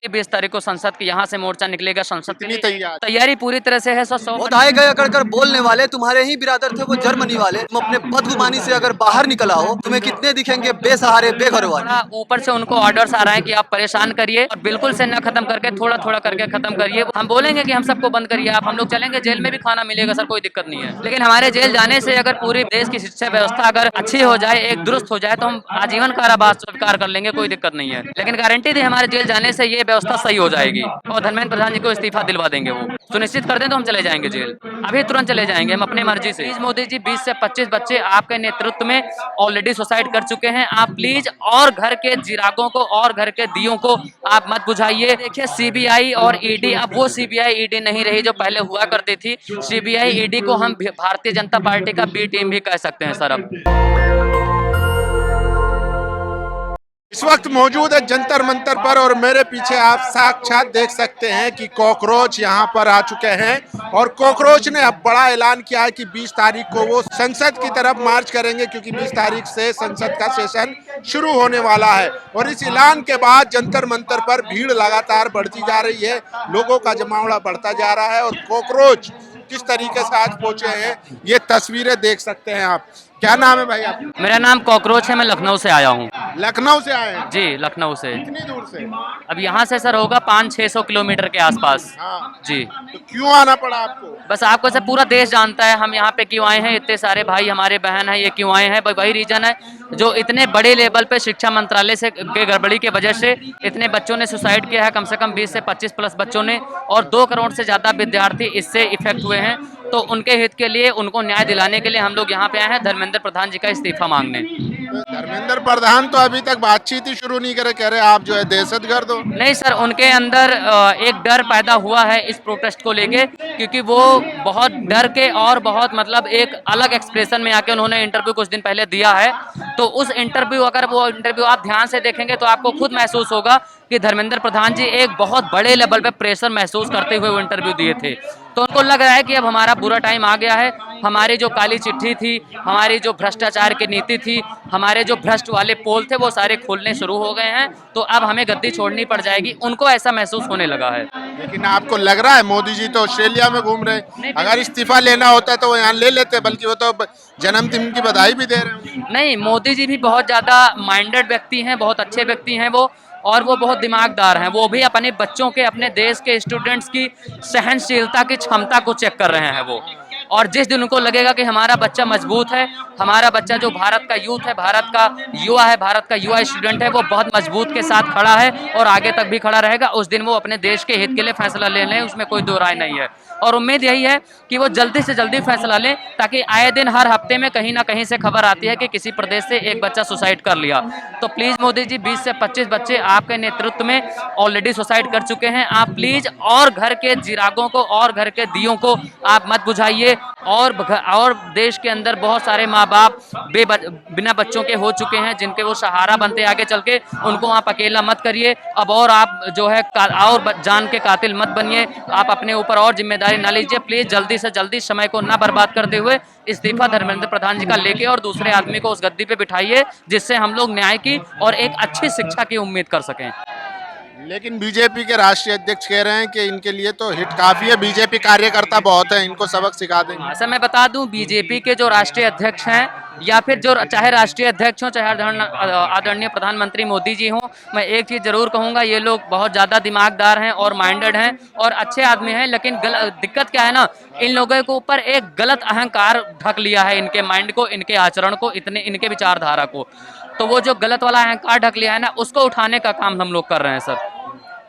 20 तारीख को संसद की यहाँ से मोर्चा निकलेगा। संसद कितनी तैयार? तैयारी पूरी तरह से है सर। 100 वो धाए गए अकड़ बोलने वाले तुम्हारे ही बिरादर थे वो जर्मनी वाले। तुम अपने बदगुमानी से अगर बाहर निकल आओ तुम्हें कितने दिखेंगे बेसहारे बेघर वाले। ऊपर से उनको ऑर्डर्स आ रहे हैं कि आप परेशान करिए और बिल्कुल से न खत्म करके थोड़ा थोड़ा करके खत्म करिए। हम बोलेंगे कि हम सबको बंद करिए, आप हम लोग चलेंगे, जेल में भी खाना मिलेगा सर, कोई दिक्कत नहीं है। लेकिन हमारे जेल जाने से अगर पूरे देश की शिक्षा व्यवस्था अगर अच्छी हो जाए, एक दुरुस्त हो जाए, तो हम आजीवन कारावास स्वीकार कर लेंगे, कोई दिक्कत नहीं है। लेकिन गारंटी दी हमारे जेल जाने से ये व्यवस्था सही हो जाएगी और धर्मेंद्र प्रधान जी को इस्तीफा दिलवा देंगे। वो सुनिश्चित कर दें तो हम चले जाएंगे जेल, अभी तुरंत चले जाएंगे हम अपनी मर्जी से। मोदी जी 20 से 25 बच्चे आपके नेतृत्व में ऑलरेडी सुसाइड कर चुके हैं। आप प्लीज और घर के चिरागों को और घर के दियों को आप मत बुझाइए। देखिए सीबीआई और ईडी अब वो सीबीआई ईडी नहीं रही जो पहले हुआ करती थी। सीबीआई ईडी को हम भारतीय जनता पार्टी का बी टीम भी कह सकते हैं सर। अब इस वक्त मौजूद है जंतर मंतर पर और मेरे पीछे आप साक्षात देख सकते हैं कि कॉकरोच यहाँ पर आ चुके हैं और कॉकरोच ने अब बड़ा ऐलान किया है कि 20 तारीख को वो संसद की तरफ मार्च करेंगे, क्योंकि 20 तारीख से संसद का सेशन शुरू होने वाला है। और इस ऐलान के बाद जंतर मंतर पर भीड़ लगातार बढ़ती जा रही है, लोगों का जमावड़ा बढ़ता जा रहा है और कॉकरोच किस तरीके से आज पहुंचे हैं ये तस्वीरें देख सकते हैं आप। क्या नाम है भाई आपका? मेरा नाम कॉकरोच है, मैं लखनऊ से आया हूँ। लखनऊ से आए हैं? जी लखनऊ से। कितनी दूर से? अब यहाँ से सर होगा 500-600 किलोमीटर के आसपास। हाँ। जी। तो क्यों आना पड़ा आपको? बस आपको से पूरा देश जानता है हम यहाँ पे क्यों आए हैं, इतने सारे भाई हमारे बहन हैं, ये क्यों आए हैं, वही रीजन है जो इतने बड़े लेवल पे शिक्षा मंत्रालय से के गड़बड़ी की वजह से इतने बच्चों ने सुसाइड किया है। कम से कम 20 से 25 प्लस बच्चों ने और 2 करोड़ से ज़्यादा विद्यार्थी इससे इफेक्ट हुए हैं। तो उनके हित के लिए, उनको न्याय दिलाने के लिए हम लोग यहाँ पे आए हैं धर्मेंद्र प्रधान जी का इस्तीफा मांगने। धर्मेंद्र प्रधान तो अभी तक बातचीत ही शुरू नहीं करे, कह रहे आप जो है दहशतगर्द हो। नहीं सर, उनके अंदर एक डर पैदा हुआ है इस प्रोटेस्ट को लेके, क्योंकि वो बहुत डर के और बहुत मतलब एक अलग एक्सप्रेशन में आके उन्होंने इंटरव्यू कुछ दिन पहले दिया है। तो उस इंटरव्यू, अगर वो इंटरव्यू आप ध्यान से देखेंगे तो आपको खुद महसूस होगा कि धर्मेंद्र प्रधान जी एक बहुत बड़े लेवल पे प्रेशर महसूस करते हुए वो इंटरव्यू दिए थे। तो उनको लग रहा है कि अब हमारा बुरा टाइम आ गया है, हमारी जो काली चिट्ठी थी, हमारी जो भ्रष्टाचार की नीति थी, हमारे जो भ्रष्ट वाले पोल थे वो सारे खोलने शुरू हो गए हैं, तो अब हमें गद्दी छोड़नी पड़ जाएगी। उनको ऐसा महसूस होने लगा है। लेकिन आपको लग रहा है मोदी जी तो ऑस्ट्रेलिया में घूम रहे हैं, अगर इस्तीफा लेना होता तो वो यहाँ ले लेते, बल्कि वो तो जन्मदिन की बधाई भी दे रहे हैं। नहीं, मोदी जी भी बहुत ज़्यादा माइंडेड व्यक्ति हैं, बहुत अच्छे व्यक्ति हैं वो, और वो बहुत दिमागदार हैं। वो भी अपने बच्चों के, अपने देश के स्टूडेंट्स की सहनशीलता की क्षमता को चेक कर रहे हैं वो। और जिस दिन उनको लगेगा कि हमारा बच्चा मजबूत है, हमारा बच्चा जो भारत का यूथ है, भारत का युवा है, भारत का युवा स्टूडेंट है, वो बहुत मजबूत के साथ खड़ा है और आगे तक भी खड़ा रहेगा, उस दिन वो अपने देश के हित के लिए फैसला ले लें, उसमें कोई दो राय नहीं है। और उम्मीद यही है कि वो जल्दी से जल्दी फैसला लें, ताकि आए दिन हर हफ्ते में कहीं ना कहीं से खबर आती है कि किसी प्रदेश से एक बच्चा सुसाइड कर लिया। तो प्लीज़ मोदी जी 20 से 25 बच्चे आपके नेतृत्व में ऑलरेडी सुसाइड कर चुके हैं। आप प्लीज़ और घर के चिरागों को और घर के दियों को आप मत बुझाइए। और देश के अंदर बहुत सारे माँ बाप बिना बच्चों के हो चुके हैं, जिनके वो सहारा बनते आगे चल के, उनको आप अकेला मत करिए। अब और आप जो है और जान के कातिल मत बनिए, आप अपने ऊपर और जिम्मेदारी ना लीजिए। प्लीज जल्दी से जल्दी समय को ना बर्बाद करते हुए इस्तीफा धर्मेंद्र प्रधान जी का लेके और दूसरे आदमी को उस गद्दी पे बिठाइए, जिससे हम लोग न्याय की और एक अच्छी शिक्षा की उम्मीद कर सकें। लेकिन बीजेपी के राष्ट्रीय अध्यक्ष कह रहे हैं कि इनके लिए तो हिट काफी है, बीजेपी कार्यकर्ता बहुत है, इनको सबक सिखा देंगे। ऐसा मैं बता दूं, बीजेपी के जो राष्ट्रीय अध्यक्ष हैं या फिर जो चाहे राष्ट्रीय अध्यक्ष हो, चाहे आदरणीय प्रधानमंत्री मोदी जी हों, मैं एक चीज़ जरूर कहूँगा, ये लोग बहुत ज़्यादा दिमागदार हैं और माइंडेड हैं और अच्छे आदमी हैं। लेकिन दिक्कत क्या है ना, इन लोगों के ऊपर एक गलत अहंकार ढक लिया है, इनके माइंड को, इनके आचरण को, इनके विचारधारा को। तो वो जो गलत वाला अहंकार ढक लिया है ना, उसको उठाने का काम हम लोग कर रहे हैं सर।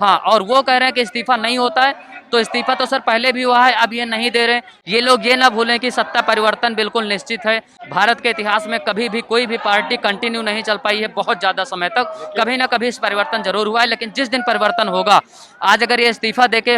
हाँ, और वो कह रहे हैं कि इस्तीफा नहीं होता है, तो इस्तीफा तो सर पहले भी हुआ है, अब ये नहीं दे रहे। ये लोग ये ना भूलें कि सत्ता परिवर्तन बिल्कुल निश्चित है। भारत के इतिहास में कभी भी कोई भी पार्टी कंटिन्यू नहीं चल पाई है बहुत ज़्यादा समय तक, कभी ना कभी इस परिवर्तन जरूर हुआ है। लेकिन जिस दिन परिवर्तन होगा, आज अगर ये इस्तीफा देके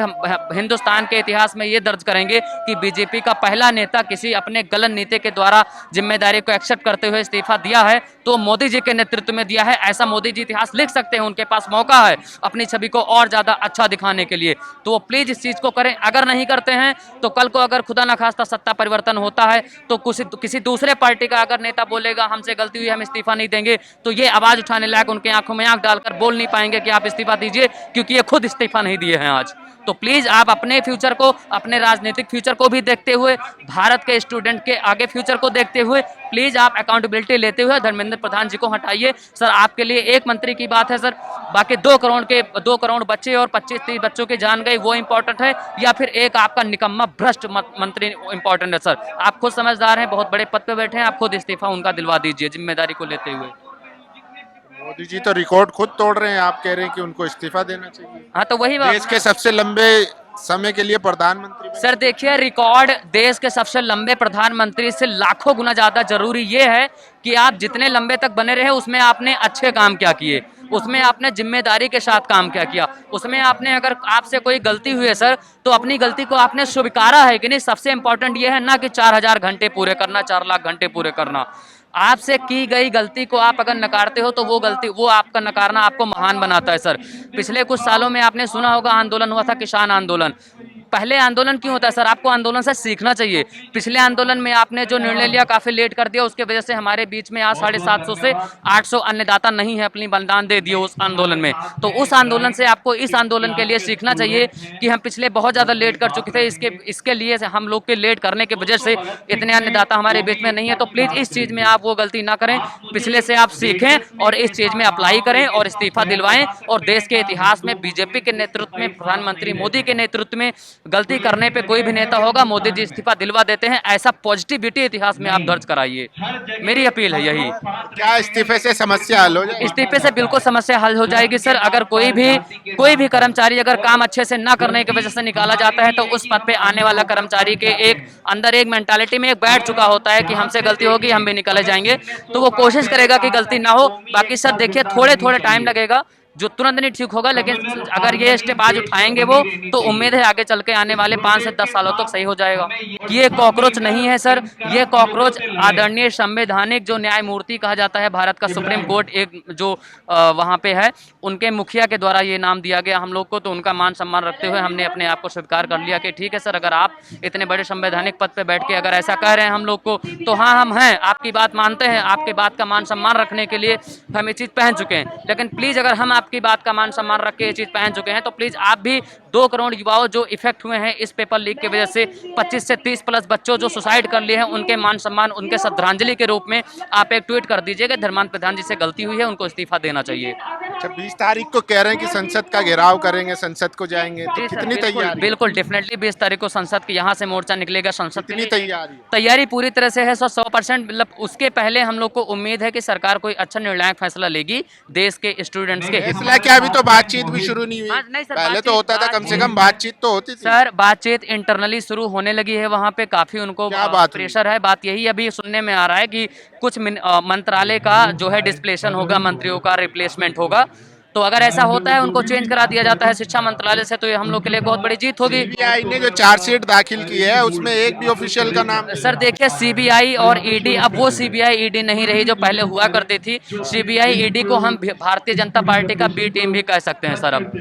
हिंदुस्तान के इतिहास में ये दर्ज करेंगे कि बीजेपी का पहला नेता किसी अपने गलत नीति के द्वारा जिम्मेदारी को एक्सेप्ट करते हुए इस्तीफा दिया है, तो मोदी जी के नेतृत्व में दिया है। ऐसा मोदी जी इतिहास लिख सकते हैं, उनके पास मौका है अपनी छवि को और ज़्यादा अच्छा दिखाने के लिए। तो वो प्लीज़ चीज़ को करें। अगर नहीं करते हैं तो कल को अगर खुदा न खास्ता सत्ता परिवर्तन होता है तो किसी दूसरे पार्टी का अगर नेता बोलेगा हमसे गलती हुई हम इस्तीफा नहीं देंगे, तो ये आवाज़ उठाने लायक उनके आंखों में आंख डालकर बोल नहीं पाएंगे कि आप इस्तीफा दीजिए, क्योंकि ये खुद इस्तीफा नहीं दिए हैं आज। तो प्लीज़ आप अपने फ्यूचर को, अपने राजनीतिक फ्यूचर को भी देखते हुए, भारत के स्टूडेंट के आगे फ्यूचर को देखते हुए प्लीज़ आप अकाउंटेबिलिटी लेते हुए धर्मेंद्र प्रधान जी को हटाइए। सर आपके लिए एक मंत्री की बात है सर, बाकी 2 करोड़ बच्चे और 25-30 बच्चों की जान गई वो इंपॉर्टेंट है, या फिर एक आपका निकम्मा भ्रष्ट मंत्री इंपॉर्टेंट है? सर आप खुद समझदार हैं, बहुत बड़े पद पे बैठे हैं, आप खुद इस्तीफा उनका दिलवा दीजिए जिम्मेदारी को लेते हुए। मोदी जी तो रिकॉर्ड खुद तोड़ रहे हैं, आप कह रहे हैं कि उनको इस्तीफा देना चाहिए। हाँ तो वही देश के सबसे लंबे समय के लिए प्रधानमंत्री। सर देखिए, रिकॉर्ड देश के सबसे लंबे प्रधानमंत्री से लाखों गुना ज्यादा जरूरी ये है कि आप जितने लंबे तक बने रहे उसमें आपने अच्छे काम क्या किए, उसमें आपने जिम्मेदारी के साथ काम क्या किया, उसमें आपने अगर आपसे कोई गलती हुई है सर तो अपनी गलती को आपने स्वीकारा है कि नहीं। सबसे इंपॉर्टेंट ये है ना कि 4000 घंटे पूरे करना, 4 लाख घंटे पूरे करना। आपसे की गई गलती को आप अगर नकारते हो तो वो आपका नकारना आपको महान बनाता है सर। पिछले कुछ सालों में आपने सुना होगा आंदोलन हुआ था, किसान आंदोलन। पहले आंदोलन क्यों होता है सर? आपको आंदोलन से सीखना चाहिए। पिछले आंदोलन में आपने जो निर्णय लिया काफी लेट कर दिया, उसके वजह से हमारे बीच में आज 750 से 800 अन्नदाता नहीं है, अपनी बलिदान दे दिए उस आंदोलन में। तो उस आंदोलन से आपको इस आंदोलन के लिए सीखना चाहिए कि हम पिछले बहुत ज्यादा लेट कर चुके थे, इसके लिए हम लोग के लेट करने की वजह से इतने अन्नदाता हमारे बीच में नहीं है। तो प्लीज इस चीज में आप वो गलती ना करें, पिछले से आप सीखें और इस चीज में अप्लाई करें और इस्तीफा दिलवाएं। और देश के इतिहास में बीजेपी के नेतृत्व में, प्रधानमंत्री मोदी के नेतृत्व में गलती करने पे कोई भी नेता होगा, मोदी जी इस्तीफा दिलवा देते हैं, ऐसा पॉजिटिविटी इतिहास में आप दर्ज कराइए, मेरी अपील है यही। क्या इस्तीफे से समस्या हल हो जाएगी? इस्तीफे से बिल्कुल समस्या हल हो जाएगी सर। अगर कोई भी कर्मचारी अगर काम अच्छे से ना करने की वजह से निकाला जाता है तो उस पद पे आने वाला कर्मचारी के अंदर एक मेंटालिटी में बैठ चुका होता है कि हमसे गलती होगी, हम भी निकाले जाएंगे, तो वो कोशिश करेगा कि गलती ना हो। बाकी सर देखिए, थोड़े टाइम लगेगा, जो तुरंत नहीं ठीक होगा, लेकिन अगर ये स्टेप आज उठाएंगे वो, तो उम्मीद है आगे चल के आने वाले 5 से 10 सालों तक सही हो जाएगा। ये कॉकरोच नहीं है सर, ये कॉकरोच आदरणीय संवैधानिक जो न्यायमूर्ति कहा जाता है भारत का सुप्रीम कोर्ट, एक जो वहाँ पे है, उनके मुखिया के द्वारा ये नाम दिया गया हम लोग को। तो उनका मान सम्मान रखते हुए हमने अपने आप को स्वीकार कर लिया कि ठीक है सर, अगर आप इतने बड़े संवैधानिक पद पे बैठ के अगर ऐसा कह रहे हैं हम लोग को, तो हाँ हम हैं, आपकी बात मानते हैं, आपकी बात का मान सम्मान रखने के लिए हम ये चीज़ पहन चुके हैं। लेकिन प्लीज़ अगर हम आपकी बात का मान सम्मान रख के ये चीज़ पहन चुके हैं तो प्लीज़ आप भी 2 करोड़ युवाओं जो इफेक्ट हुए हैं इस पेपर लीक की वजह से, 25 से 30 प्लस बच्चों जो सुसाइड कर लिए हैं, उनके मान सम्मान, उनके श्रद्धांजलि के रूप में आप एक ट्वीट कर दीजिएगा धर्मेंद्र प्रधान जी से गलती हुई है, उनको इस्तीफा देना चाहिए। अच्छा, 20 तारीख को कह रहे हैं कि संसद का घेराव करेंगे, संसद को जाएंगे, तो कितनी तैयारी? बिल्कुल डेफिनेटली 20 तारीख को संसद के यहाँ से मोर्चा निकलेगा। संसद कितनी तैयारी? तैयारी पूरी तरह से है 100%। मतलब उसके पहले हम लोग को उम्मीद है कि सरकार कोई अच्छा निर्णायक फैसला लेगी देश के स्टूडेंट्स के। फैसला क्या, अभी तो बातचीत भी शुरू नहीं हुई। नहीं सर, पहले तो होता था, कम से कम बातचीत तो होती थी। सर बातचीत इंटरनली शुरू होने लगी है, वहाँ पे काफी उनको प्रेशर है। बात यही अभी सुनने में आ रहा है कि कुछ मंत्रालय का जो है डिस्प्लेशन होगा, मंत्रियों का रिप्लेसमेंट होगा। तो अगर ऐसा होता है, उनको चेंज करा दिया जाता है शिक्षा मंत्रालय से, तो ये हम लोग के लिए बहुत बड़ी जीत होगी। सीबीआई ने जो चार्जशीट दाखिल की है उसमें एक भी ऑफिशियल का नाम? सर देखिए, सीबीआई और ईडी अब वो सीबीआई ईडी नहीं रही जो पहले हुआ करती थी। सीबीआई ईडी को हम भारतीय जनता पार्टी का बी टीम भी कह सकते हैं सर अब,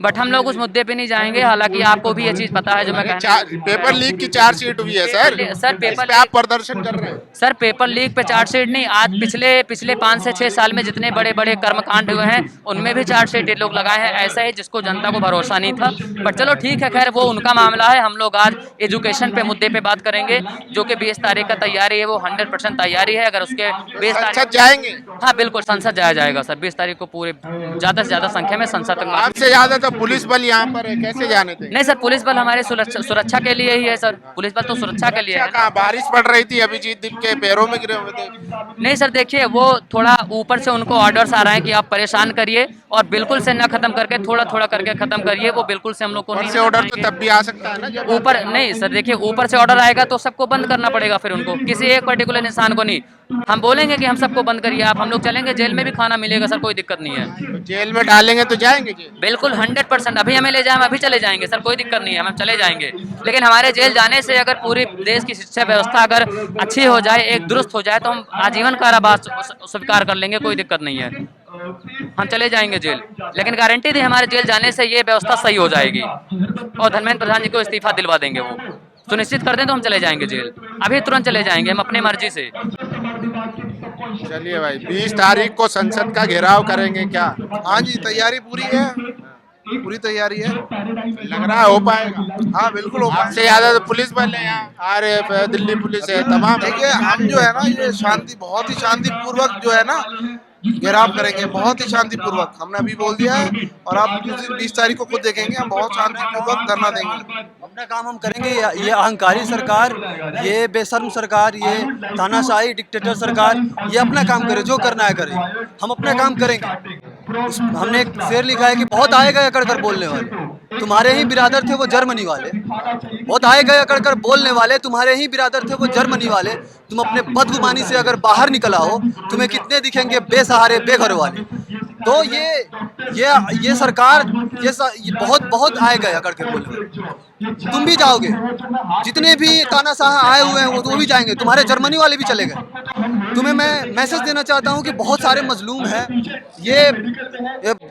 बट हम लोग उस मुद्दे पे नहीं जाएंगे। हालांकि आपको भी ये चीज पता है जो मैं पेपर लीक की चार्जशीट हुई है सर पेपर आप प्रदर्शन कर रहे हैं? सर पेपर लीक पे चार्जशीट नहीं, आज पिछले 5 से 6 साल में जितने बड़े बड़े कर्मकांड हुए हैं उनमें भी चार्जशीट ये लोग लगाए हैं। ऐसा है जिसको जनता को भरोसा नहीं था, बट चलो ठीक है, खैर वो उनका मामला है। हम लोग आज एजुकेशन पे मुद्दे पे बात करेंगे, जो कि 20 तारीख का तैयारी है, वो 100% तैयारी है। अगर उसके 20 तारीख जाएंगे? हाँ बिल्कुल, संसद जाया जाएगा सर 20 तारीख को, पूरे ज्यादा से ज्यादा संख्या में संसद तक। आपसे ज्यादा तो पुलिस बल यहाँ पर है, कैसे जाने थे? नहीं सर, पुलिस बल हमारे सुरक्षा के लिए ही है सर, पुलिस बल तो सुरक्षा के लिए है। बारिश पड़ रही थी, अभिजीत दीप के पैरों में गिरे हुए थे? नहीं सर देखिए, वो थोड़ा ऊपर से उनको ऑर्डर्स आ रहे हैं कि आप परेशान करिए और बिल्कुल से न खत्म करके थोड़ा करके खत्म करिए। वो बिल्कुल से हम लोग को नहीं, ऑर्डर तो तब भी आ सकता है ना ऊपर। नहीं सर देखिए, ऊपर से ऑर्डर आएगा तो सबको बंद करना पड़ेगा फिर उनको, किसी एक पर्टिकुलर इंसान को नहीं। हम बोलेंगे कि हम सबको बंद करिए आप, हम लोग चलेंगे, जेल में भी खाना मिलेगा सर, कोई दिक्कत नहीं है। तो जेल में डालेंगे तो जाएंगे जेल? बिल्कुल 100%। अभी हमें ले जाए, हम अभी चले जाएंगे सर, कोई दिक्कत नहीं है, हम चले जाएंगे। लेकिन हमारे जेल जाने से अगर पूरी देश की शिक्षा व्यवस्था अगर अच्छी हो जाए, एक दुरुस्त हो जाए, तो हम आजीवन कारावास स्वीकार कर लेंगे, कोई दिक्कत नहीं है। हम चले जाएंगे जेल, लेकिन गारंटी दी हमारे जेल जाने से ये व्यवस्था सही हो जाएगी और धर्मेंद्र प्रधान जी को इस्तीफा दिलवा देंगे। वो सुनिश्चित कर दें तो हम चले जाएंगे जेल, अभी तुरंत चले जाएंगे हम अपनी मर्जी से। चलिए भाई, 20 तारीख को संसद का घेराव करेंगे क्या? हाँ जी, तैयारी पूरी है, पूरी तैयारी है। लग रहा है हो पाएगा? हाँ बिल्कुल हो पाएगा। आपसे ज्यादा तो पुलिस बल है यहाँ, आरएफ है, दिल्ली पुलिस है, तमाम। देखिए हम जो है ना, ये शांति, बहुत ही शांतिपूर्वक जो है ना घेराव करेंगे, बहुत ही शांतिपूर्वक। हमने अभी बोल दिया है और आप 20 तारीख को खुद देखेंगे, हम बहुत शांतिपूर्वक धरना देंगे। अपना काम हम करेंगे। ये अहंकारी सरकार, ये बेशर्म सरकार, ये तानाशाही डिक्टेटर सरकार, ये अपना काम करे, जो करना है करे, हम अपना काम करेंगे। हमने एक शेर लिखा है कि बहुत आए गए अकड़ कर बोलने वाले तुम्हारे ही बिरादर थे वो जर्मनी वाले, बहुत आए गए अकड़ कर बोलने वाले तुम्हारे ही बिरादर थे वो जर्मनी वाले। तुम अपने बदगुमानी से अगर बाहर निकल आओ, तुम्हें कितने दिखेंगे बेसहारे बेघर वाले। तो ये सरकार, ये बहुत आए गए अकड़ के बोलने वाले। तुम भी जाओगे, जितने भी तानाशाह आए हुए हैं वो भी जाएंगे, तुम्हारे जर्मनी वाले भी चले गए। तुम्हें मैं मैसेज देना चाहता हूं कि बहुत सारे मजलूम हैं। ये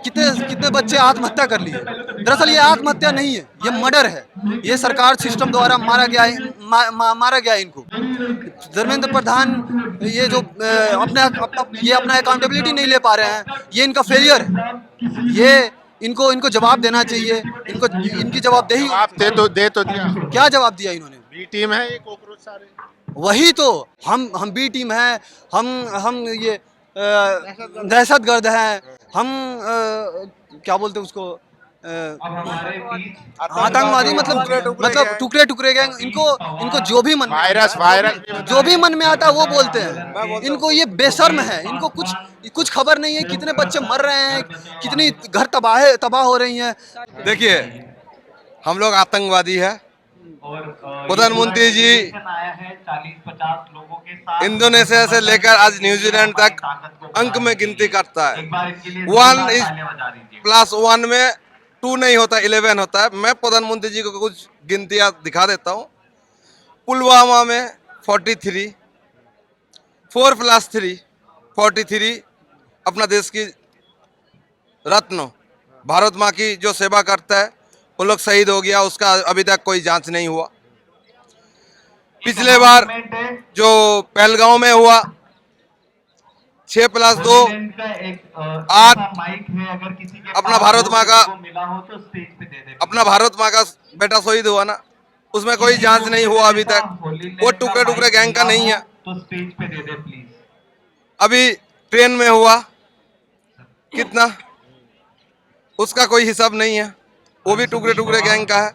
कितने बच्चे आत्महत्या कर लिए। दरअसल ये आत्महत्या नहीं है, ये मर्डर है। ये सरकार सिस्टम द्वारा मारा गया इनको। धर्मेंद्र प्रधान ये जो अपना अकाउंटेबिलिटी नहीं ले पा रहे हैं, ये इनका फेलियर है। ये इनको जवाब देना चाहिए। इनकी जवाबदेही आप दे तो दिया। क्या जवाब दिया इन्होंने? बी टीम है ये कॉकरोच सारे। वही तो, हम बी टीम है, हम ये दहशतगर्द हैं, हम क्या बोलते हैं उसको, आतंकवादी, मतलब टुकड़े टुकड़े गैंग। इनको जो भी वायरस जो भी मन में आता है वो बोलते हैं। इनको ये बेशर्म है, इनको कुछ खबर नहीं है कितने बच्चे मर रहे हैं, कितनी घर तबाह हो रही हैं। देखिए हम लोग आतंकवादी है। प्रधानमंत्री जी 40-50 लोगों के साथ इंडोनेशिया से लेकर आज न्यूजीलैंड तक अंक में गिनती करता है। 1+1 में 2 नहीं होता, 11 होता है। मैं प्रधानमंत्री जी को कुछ गिनतियां दिखा देता हूँ। पुलवामा में 43, 4+3 43 अपना देश की रत्न भारत माँ की जो सेवा करता है वो लोग शहीद हो गया, उसका अभी तक कोई जांच नहीं हुआ। पिछले बार जो पहलगांव में हुआ 6+2 8 अपना भारत माँ का बेटा शहीद हुआ ना, उसमें कोई जांच नहीं हुआ अभी तक। वो टुकड़े टुकड़े गैंग का नहीं है। अभी ट्रेन में हुआ कितना, उसका कोई हिसाब नहीं है, वो भी टुकड़े टुकड़े गैंग का है।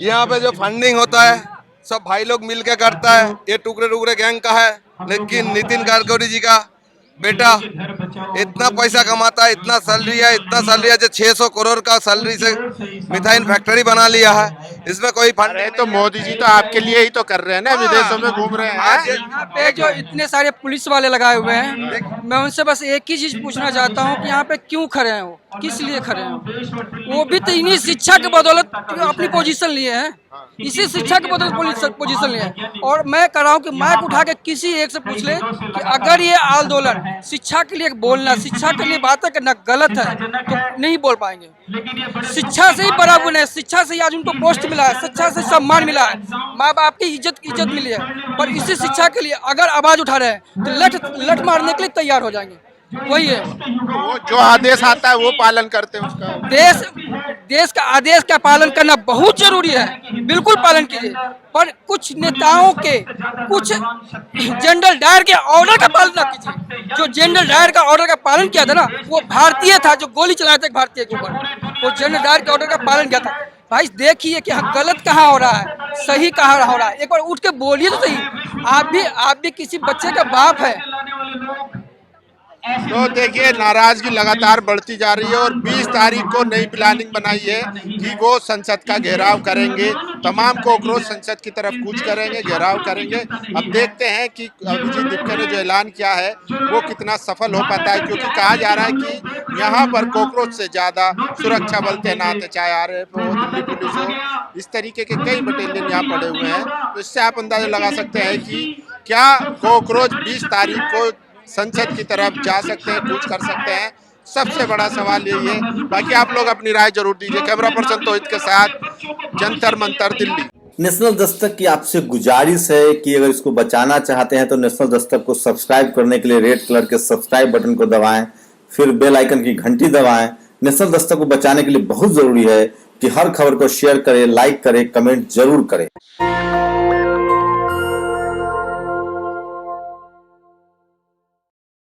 यहाँ पे जो फंडिंग होता है सब भाई लोग मिलकर करता है, ये टुकड़े टुकड़े गैंग का है। लेकिन नितिन गडकरी जी का बेटा इतना पैसा कमाता है, इतना सैलरी है जो 600 करोड़ का सैलरी से मिथाइन फैक्ट्री बना लिया है। इसमें कोई फंड अरे तो मोदी जी तो आपके लिए ही तो कर रहे हैं ना, विदेशों में घूम रहे हैं। यहाँ पे जो इतने सारे पुलिस वाले लगाए हुए हैं, मैं उनसे बस एक ही चीज पूछना चाहता हूँ कि यहाँ पे क्यों खड़े हैं, वो किस लिए खड़े हैं? वो भी तो इन्हीं शिक्षा के बदौलत अपनी पोजीशन लिए हैं, इसी शिक्षा के बदौलत पोजीशन लिए हैं। और मैं कह रहा हूँ कि माइक उठा के किसी एक से पूछ ले कि अगर ये आंदोलन शिक्षा के लिए बोलना, शिक्षा के लिए बातें करना गलत है तो नहीं बोल पाएंगे। शिक्षा से ही बड़ा गुण है, शिक्षा से ही आज उनको पोस्ट मिला है, शिक्षा से सम्मान मिला है, माँ बाप की इज्जत मिली है। पर इसी शिक्षा के लिए अगर आवाज उठा रहे हैं तो लठ मारने के लिए तैयार हो जाएंगे। वही है, वो जो आदेश आता है वो पालन करते हैं उसका। देश का आदेश का पालन करना बहुत जरूरी है, बिल्कुल पालन कीजिए। पर कुछ नेताओं के, कुछ जनरल डायर के ऑर्डर का पालन ना कीजिए। जो जनरल डायर का ऑर्डर का पालन किया था ना, वो भारतीय था, जो गोली चलाया था भारतीय के ऊपर, वो जनरल डायर के ऑर्डर का पालन किया था। भाई देखिए कि हाँ गलत कहाँ हो रहा है, सही कहाँ हो रहा है, एक बार उठ के बोलिए तो सही। आप भी किसी बच्चे का बाप है। तो देखिए नाराजगी लगातार बढ़ती जा रही है और 20 तारीख को नई प्लानिंग बनाई है कि वो संसद का घेराव करेंगे। तमाम कॉकरोच संसद की तरफ कूच करेंगे, घेराव करेंगे। अब देखते हैं कि अभिजीत दिपकर ने जो ऐलान किया है वो कितना सफल हो पाता है, क्योंकि कहा जा रहा है कि यहाँ पर कॉकरोच से ज्यादा सुरक्षा बल तैनात है, चाहे आरएफ हो, दिल्ली पुलिस हो, इस तरीके के कई बटालियन यहाँ पड़े हुए हैं। तो इससे आप अंदाजा लगा सकते हैं कि क्या कॉकरोच 20 तारीख को संसद की तरफ जा सकते हैं, कूच कर सकते हैं। सबसे बड़ा सवाल यही है। बाकी आप लोग अपनी राय जरूर दीजिए। कैमरा पर्सन तोहिद के साथ, जंतर मंतर, दिल्ली। नेशनल दस्तक की आपसे गुजारिश है कि अगर इसको बचाना चाहते हैं तो नेशनल दस्तक को सब्सक्राइब करने के लिए रेड कलर के सब्सक्राइब बटन को दबाएं, फिर बेल आइकन की घंटी दबाएं। नेशनल दस्तक को बचाने के लिए बहुत जरूरी है कि हर खबर को शेयर करें, लाइक करें, कमेंट जरूर करें।